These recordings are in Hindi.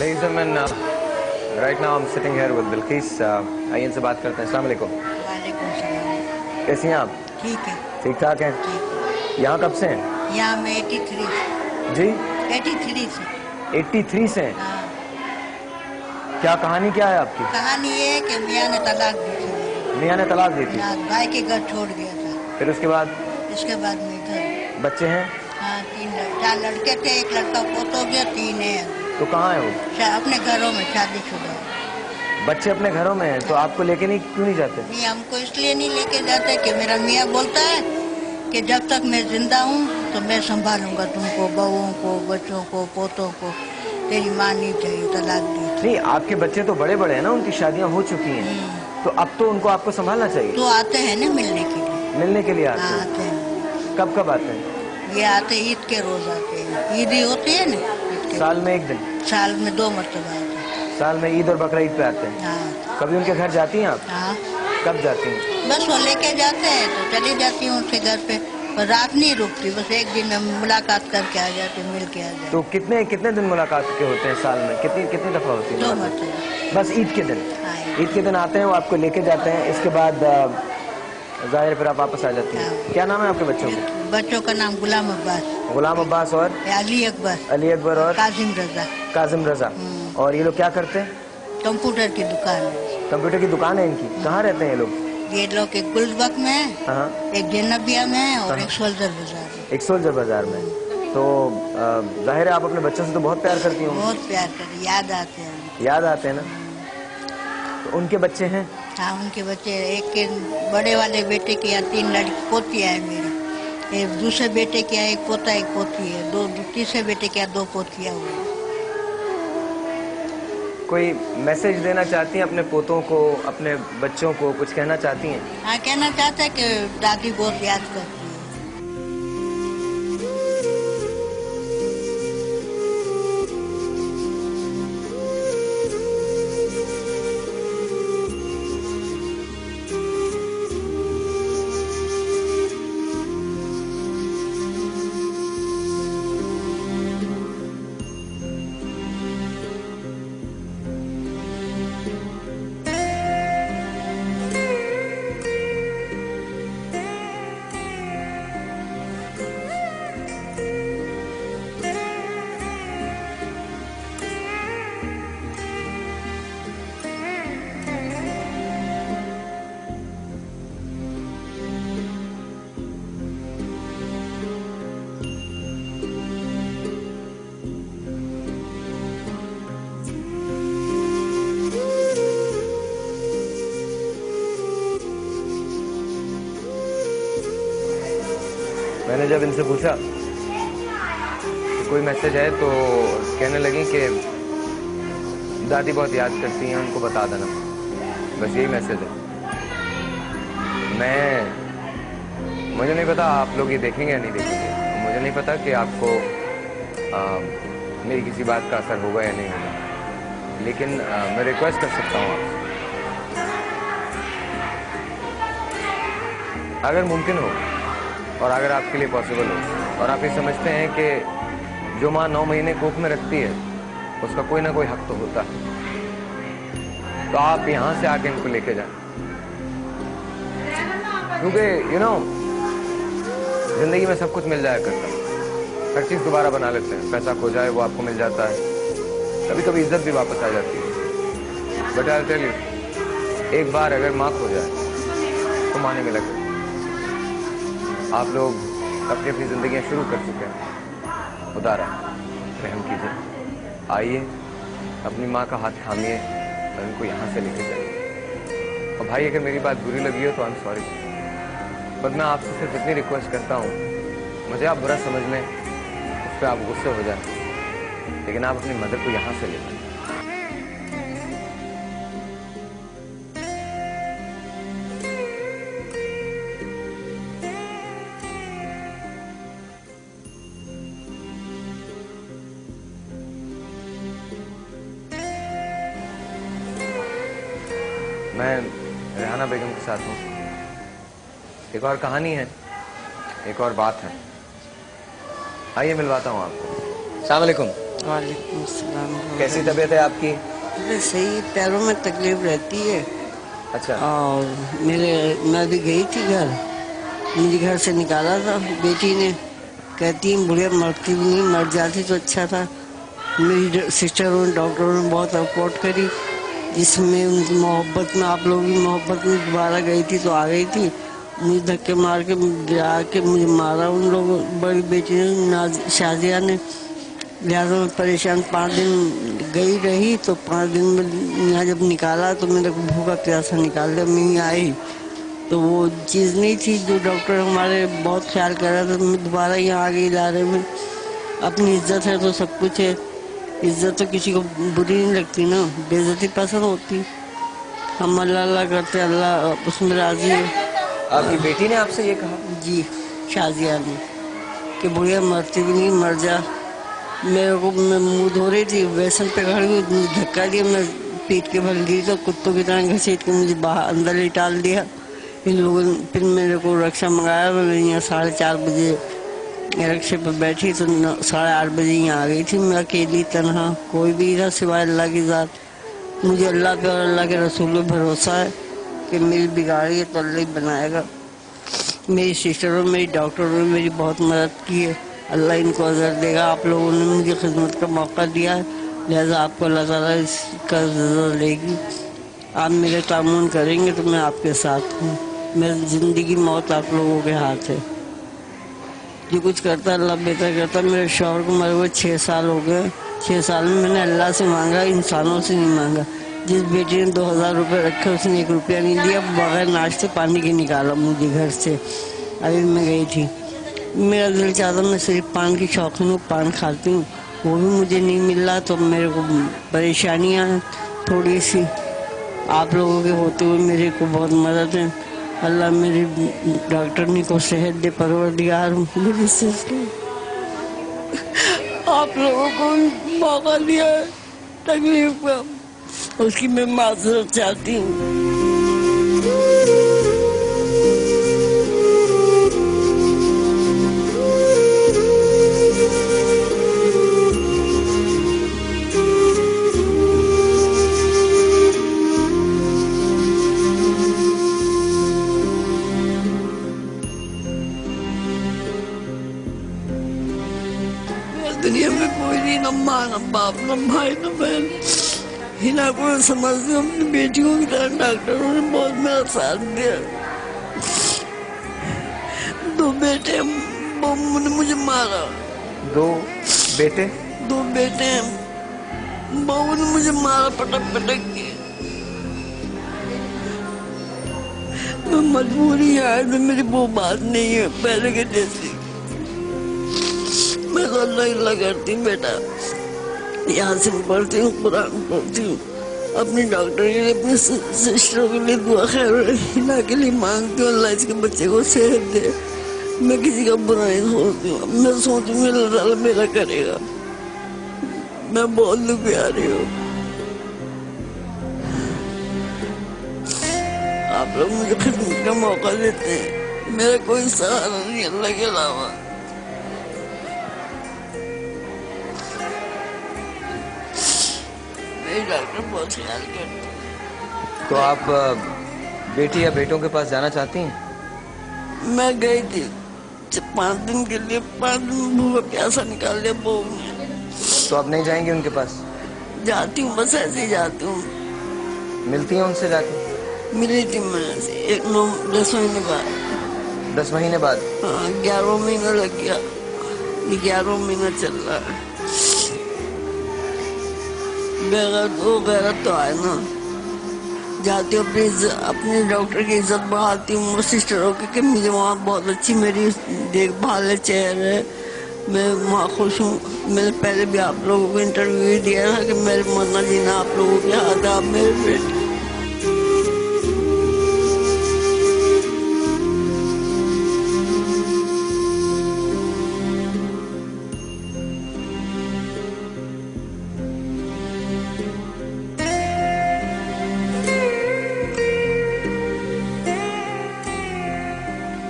Ladies and gentlemen, right now I'm sitting here with Bilqis. आइए इनसे बात करते हैं। अस्सलाम वालेकुम। वालेकुम सलाम। कैसी हैं आप? ठीक है। ठीक ठाक हैं। यहाँ कब से हैं? यहाँ मैं 83 जी 83 से। 83 से हैं। हाँ। क्या कहानी क्या है आपकी? कहानी ये है कि मियाँ ने तलाक दी थी। मियाँ ने तलाक दी थी? भाई के घर छोड़ गया था। फिर उसके बाद? इसके बाद में इधर। बच्चे हैं? हाँ 4 लड़के थे, एक लड़का पोत हो गया, 3 है। तो कहाँ है वो? अपने घरों में शादीशुदा। बच्चे अपने घरों में हैं, तो आपको लेके क्यों नहीं जाते? नहीं, हमको इसलिए नहीं लेके जाते कि मेरा मियाँ बोलता है कि जब तक मैं जिंदा हूँ तो मैं संभालूंगा तुमको, बहुओं को, बच्चों को, पोतों को। तेरी माँ नहीं चाहिए, तलाक दी। नहीं, आपके बच्चे तो बड़े बड़े हैं ना, उनकी शादियाँ हो चुकी हैं, तो अब तो उनको आपको संभालना चाहिए। तो आते हैं ना मिलने के लिए। मिलने के लिए आते हैं। कब कब आते हैं? ये आते ईद के रोज आते हैं। ईद ही होती है ना, साल में एक दिन? साल में 2 मरतबा आते हैं। साल में ईद और बकरा ईद पे आते हैं। हाँ। कभी उनके घर जाती हैं आप? हाँ। कब जाती हैं? बस वो लेके जाते हैं तो चली जाती हूँ उनके घर पे, पर रात नहीं रुकती, बस एक दिन में मुलाकात करके आ जाती, मिल के आ जाती। तो कितने दिन मुलाकात के होते हैं साल में? कितनी दफा होती है? 2 मरतबा। बस ईद के दिन? हाँ। ईद के दिन आते हैं, वो आपको लेके जाते हैं, इसके बाद जाहिर फिर आप वापस आ जाती हैं। हाँ। क्या नाम है आपके बच्चों का? बच्चों का नाम गुलाम अब्बास। गुलाम अब्बास और अली अकबर। अली अकबर और काजिम रजा। काजिम रजा। और ये लोग क्या करते हैं? कंप्यूटर की दुकान है। कंप्यूटर की दुकान है इनकी? कहाँ रहते हैं ये लोग? ये लोग एक गुलबग में है, एक जन्नबिया में है और एक सोल्जर बाजार में। एक सोल्जर बाजार में। तो जाहिर है आप अपने बच्चों से तो बहुत प्यार करती होंगी? बहुत प्यार करती, याद आते हैं। याद आते हैं ना? तो उनके बच्चे हैं? हाँ, उनके बच्चे, एक के बड़े वाले बेटे की 3 लड़की पोतियाँ है मेरी, एक दूसरे बेटे की एक पोता एक पोती है, तीसरे बेटे की 2 पोतियाँ हुई। कोई मैसेज देना चाहती हैं अपने पोतों को, अपने बच्चों को, कुछ कहना चाहती हैं? हाँ, कहना चाहते हैं कि दादी बहुत याद करती है। मैंने जब इनसे पूछा कि कोई मैसेज है, तो कहने लगी कि दादी बहुत याद करती हैं, उनको बता देना, बस यही मैसेज है। मुझे नहीं पता आप लोग ये देखेंगे या नहीं देखेंगे, मुझे नहीं पता कि आपको मेरी किसी बात का असर होगा या नहीं होगा, लेकिन मैं रिक्वेस्ट कर सकता हूँ आपसे, अगर मुमकिन हो और अगर आपके लिए पॉसिबल हो और आप ये समझते हैं कि जो माँ 9 महीने कोख में रखती है उसका कोई ना कोई हक तो होता है, तो आप यहाँ से आके इनको लेके जाएं, क्योंकि जिंदगी में सब कुछ मिल जाया करता है, हर चीज दोबारा बना लेते हैं, पैसा खो जाए वो आपको मिल जाता है, कभी कभी इज्जत भी वापस आ जाती है, बट आई टेल यू, एक बार अगर माँ खो जाए तो माँ नहीं मिला करती। आप लोग अपनी अपनी जिंदगियां शुरू कर चुके हैं, खुदा रहम कीजिए, आइए अपनी माँ का हाथ थामिए और उनको यहाँ से लेके जाइए। और भाई अगर मेरी बात बुरी लगी हो तो आई एम सॉरी, बट मैं आपसे सिर्फ इतनी रिक्वेस्ट करता हूँ, मुझे आप बुरा समझ लें, उस पर आप गुस्से हो जाए, लेकिन आप अपनी मदर को यहाँ से ले जाएं। मैं रेहाना बेगम के साथ हूँ। एक और कहानी है, एक और बात है, आइए मिलवाता हूँ आपको। अस्सलाम वालेकुम। वालेकुम सलाम। कैसी तबीयत है आपकी? अरे सही, पैरों में तकलीफ रहती है। अच्छा। और मैं भी गई थी घर, मुझे घर से निकाला था बेटी ने, कहती बुढ़िया मरती भी नहीं, मर जाती तो अच्छा था। मेरी सिस्टरों डॉक्टरों ने बहुत सपोर्ट करी, जिसमें उनकी मोहब्बत में, आप लोगों की मोहब्बत में दोबारा गई थी तो आ गई थी। मुझे धक्के मार के गिरा के मुझे मारा उन लोगों, बड़ी बेटी ने, शाजिया ने। लिहाजा मैं परेशान 5 दिन गई रही, तो 5 दिन में यहाँ जब निकाला तो मेरे को भूखा प्यासा निकाल दिया। मैं आई तो वो चीज़ नहीं थी जो डॉक्टर हमारे बहुत ख्याल कर रहा था। तो मैं दोबारा यहाँ आ गई इलारे में। अपनी इज्जत है तो सब कुछ है, इज्जत तो किसी को बुरी नहीं लगती ना, बेइज्जती पसंद होती। हम अल्लाह अल्लाह करते, अल्लाह उसमें राजी है। आपकी बेटी ने आपसे ये कहा? जी, शाजिया ने, कि बुढ़िया मरती भी नहीं, मर जा। मेरे को, मैं मुँह धो रही थी, बेसन पे खड़ी हुई, मुझे धक्का दिया, मैं पीट के भर गिरी तो कुत्तों की तरह घसीट के मुझे बाहर अंदर ही डाल दिया इन लोगों ने। फिर मेरे को रक्षा मंगाया, मैं यहाँ 4:30 बजे रक्षे पर बैठी तो 8:30 बजे यहाँ आ गई थी। मैं अकेली तनहा, कोई भी था सिवाय अल्लाह की ज़ात। मुझे अल्लाह पे और अल्लाह के रसूल पे भरोसा है कि मेरी बिगाड़ी है तो अल्लाह ही बनाएगा। मेरी सिस्टरों, मेरी डॉक्टरों ने मेरी बहुत मदद की है, अल्लाह इनको अज़र देगा। आप लोगों ने मुझे खिदमत का मौका दिया है, लिहाजा आपको अल्लाह ताला इसका अज़र देगी। आप मेरे तामुन करेंगे तो मैं आपके साथ हूँ। मेरी ज़िंदगी मौत आप लोगों के हाथ है, जो कुछ करता अल्लाह बेहतर करता। मेरे शौहर को मरे हुए 6 साल हो गए। 6 साल में मैंने अल्लाह से मांगा, इंसानों से नहीं मांगा। जिस बेटी ने 2000 रुपये रखे उसने 1 रुपया नहीं दिया, बगैर नाश्ते पानी के निकाला मुझे घर से। अभी मैं गई थी, मेरा दिल चाहता, मैं सिर्फ पान की शौकीन हूँ, पान खाती हूँ, वो भी मुझे नहीं मिल रहा। तो मेरे को परेशानियाँ हैं थोड़ी सी। आप लोगों के होते हुए मेरे को बहुत मदद है। अल्लाह मेरी डॉक्टरनी को सेहत दे, परवरदिगार मेरी सिस्टर। आप लोगों को मौका दिया है तकलीफ का, उसकी मैं माजरत चाहती हूँ। दुनिया में कोई नहीं, न माँ न बाप न भाई न बहन, हिना को समझती हूँ। अपनी बेटियों की तरह डॉक्टरों ने बहुत मेरा साथ दिया। 2 बेटे, बहू ने मुझे मारा। 2 बेटे? 2 बेटे, बहू ने मुझे मारा पटक पटक के। मैं मजबूरी है, मेरी वो बात नहीं है पहले के जैसी। मैं तो अल्लाह अल्लाह करती हूँ बेटा, यहाँ से पढ़ती हूँ, कुरान पढ़ती हूँ, अपनी डॉक्टर के लिए, अपनी सिस्टरों के लिए दुआ खैर हिना के लिए मांगती हूँ, अल्लाह इसके बच्चे को सेहत दे। मैं किसी का बुरा नहीं सोचती हूँ, मैं सोचती हूँ अल्लाह ताला मेरा करेगा। मैं बहुत दुखी आ रही हूँ। आप लोग मुझे खिदमत का मौका देते हैं, मेरा कोई सहारा नहीं अल्लाह के अलावा। डॉक्टर बहुत ख्याल करते हैं। तो आप बेटी या बेटों के पास जाना चाहती हैं? मैं गई थी 5 दिन के लिए, 5 दिन भूखा प्यासा निकाल दिया बहू ने। तो आप नहीं जाएंगे उनके पास? जाती हूँ, बस ऐसे ही जाती हूँ। मिलती हैं उनसे जाके? मिली थी मैं से 10 महीने बाद। 10 महीने बाद? हाँ, 11वां महीना लग गया, 11वां महीना चल रहा है। गैरत तो आए ना, जाती हूँ अपने डॉक्टर की इज्जत बढ़ाती हूँ, सिस्टरों की, कि मुझे वहाँ बहुत अच्छी मेरी देखभाल है, चेयर है, मैं वहाँ खुश हूँ। मैंने पहले भी आप लोगों को इंटरव्यू दिया था कि मेरे मरना जीना आप लोगों के हाथ है, आप मेरे बेटे।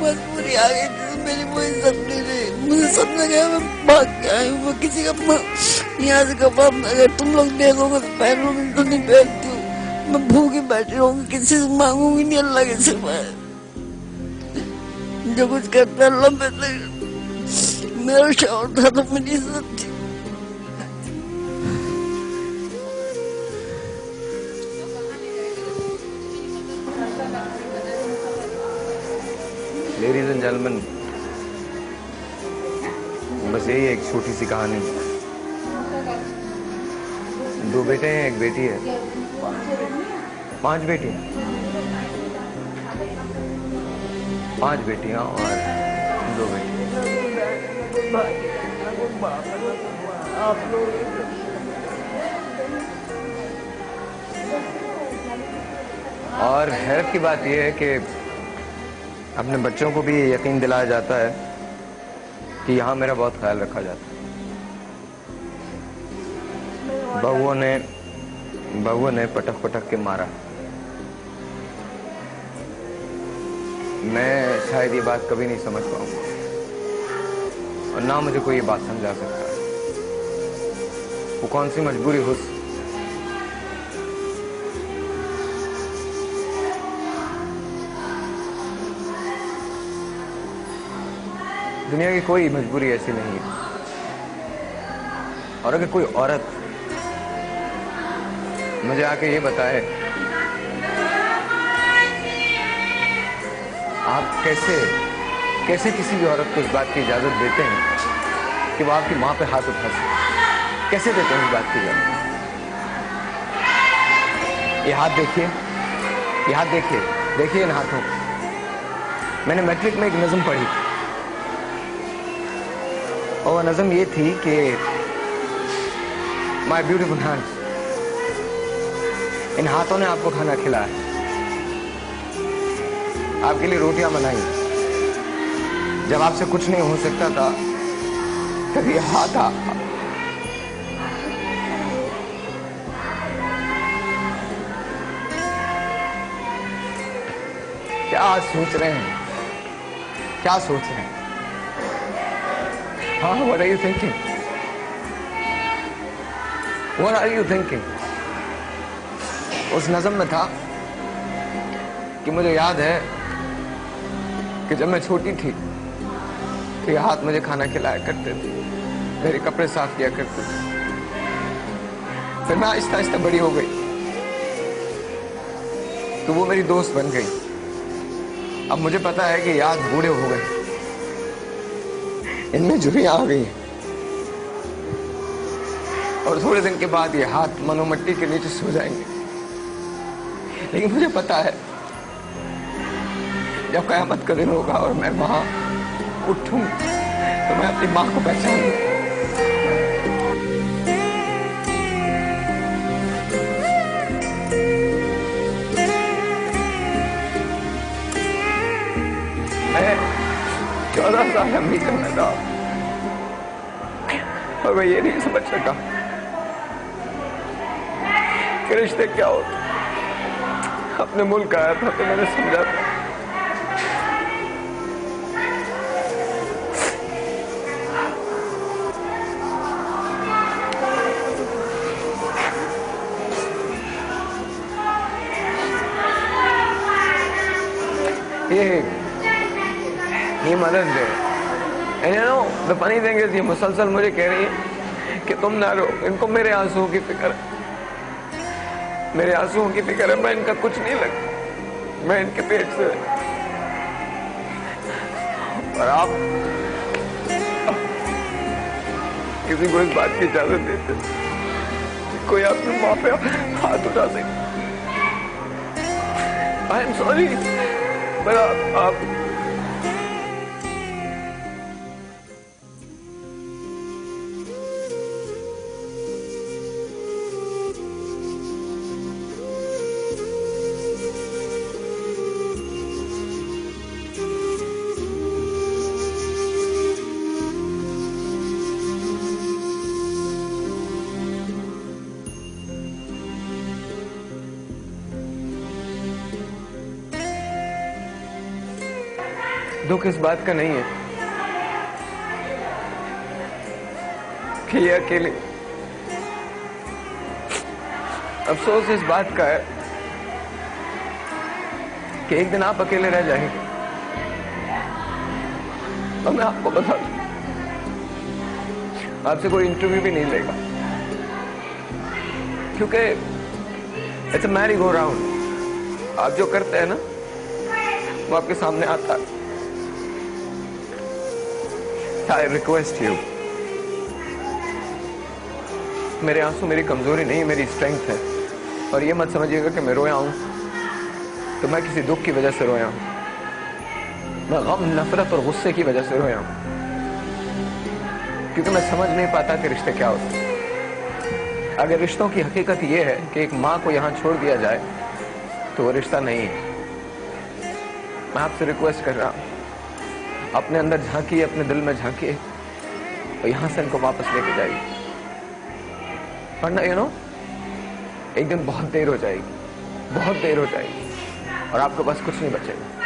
मजबूरी आ गई थी, मेरी वो इज्जत नहीं रही। मुझे समझ गया मैं भाग के आई हूँ, मैं किसी का यहाँ से कपड़ा अगर तुम लोग दे दोगे तो पहनूंगी, तो नहीं पहनती हूँ। मैं भूखी बैठी रहूंगी, किसी से मांगूंगी नहीं अल्लाह के सिवाय। जो कुछ करता है अल्लाह में देगा। मेरा शौहर था तो मेरी इज्जत थी। लेडीज एंड जेंटलमैन, बस यही एक छोटी सी कहानी। 2 बेटे हैं, 1 बेटी है। 5 बेटियां, 5 बेटियां और 2 बेटे। और हैरत की बात यह है कि अपने बच्चों को भी ये यकीन दिलाया जाता है कि यहाँ मेरा बहुत ख्याल रखा जाता है। बहुओं ने पटक पटक के मारा। मैं शायद ये बात कभी नहीं समझ पाऊंगा और ना मुझे कोई ये बात समझा सकता है। वो कौन सी मजबूरी हो। दुनिया की कोई मजबूरी ऐसी नहीं है। और अगर कोई औरत मुझे आके ये बताए आप कैसे किसी भी औरत को इस बात की इजाजत देते हैं कि वो आपकी मां पे हाथ उठा सके, कैसे देते हैं इस बात की इजाजत? ये हाथ देखिए, ये हाथ देखिए इन हाथों को। मैंने मैट्रिक में एक नज्म पढ़ी और वह नज्म ये थी कि माय ब्यूटीफुल हैंड्स, इन हाथों ने आपको खाना खिलाया, आपके लिए रोटियां बनाई। जब आपसे कुछ नहीं हो सकता था तब ये हाथ क्या सोच रहे हैं, क्या सोच रहे हैं? हाँ, what are you thinking? What are you thinking? उस नज़म में था कि मुझे याद है कि जब मैं छोटी थी तो ये हाथ मुझे खाना खिलाया करते थे, मेरे कपड़े साफ किया करते थे। फिर मैं आहिस्ता आहिस्ता बड़ी हो गई तो वो मेरी दोस्त बन गई। अब मुझे पता है कि याद बूढ़े हो गए, इनमें झुर्रियां आ गई और थोड़े दिन के बाद ये हाथ मनो मिट्टी के नीचे सो जाएंगे। लेकिन मुझे पता है जब क़यामत का दिन होगा और मैं वहां उठूं तो मैं अपनी मां को पहचानूं। मैं 14 साल अमेरिका में था और मैं ये नहीं समझ सका कि रिश्ते क्या होते। अपने मुल्क आया था तो मैंने समझा था ये मदद दे। And you know, the funny thing is, ये मुसलसल मुझे कह रही है कि तुम ना रो, इनको मेरे आंसुओं की फिक्र है, मेरे आंसुओं की फिक्र है। मैं इनका कुछ नहीं लगता, मैं इनके पेट से। और आप किसी को इस बात की इजाजत देते कोई आपकी माँ पे हाथ उठा दे? आई एम सॉरी, पर आप दुख इस बात का नहीं है कि ये अफसोस इस बात का है कि एक दिन आप अकेले रह जाएंगे और मैं आपको बता दूं, आपसे कोई इंटरव्यू भी नहीं लेगा, क्योंकि it's a merry go round. आप जो करते हैं ना वो आपके सामने आता है। आई रिक्वेस्ट यू, मेरे आंसू मेरी कमजोरी नहीं, मेरी स्ट्रेंथ है। और ये मत समझिएगा कि मैं रोया हूं तो मैं किसी दुख की वजह से रोया हूं, मैं गम, नफरत और गुस्से की वजह से रोया हूं, क्योंकि मैं समझ नहीं पाता कि रिश्ते क्या होते हैं। अगर रिश्तों की हकीकत यह है कि एक माँ को यहां छोड़ दिया जाए तो वो रिश्ता नहीं है। मैं आपसे रिक्वेस्ट कर रहा हूं, अपने अंदर झांकिए, अपने दिल में झांकिए और यहां से इनको वापस लेके जाइए, वरना एक दिन बहुत देर हो जाएगी, बहुत देर हो जाएगी और आपके पास कुछ नहीं बचेगा।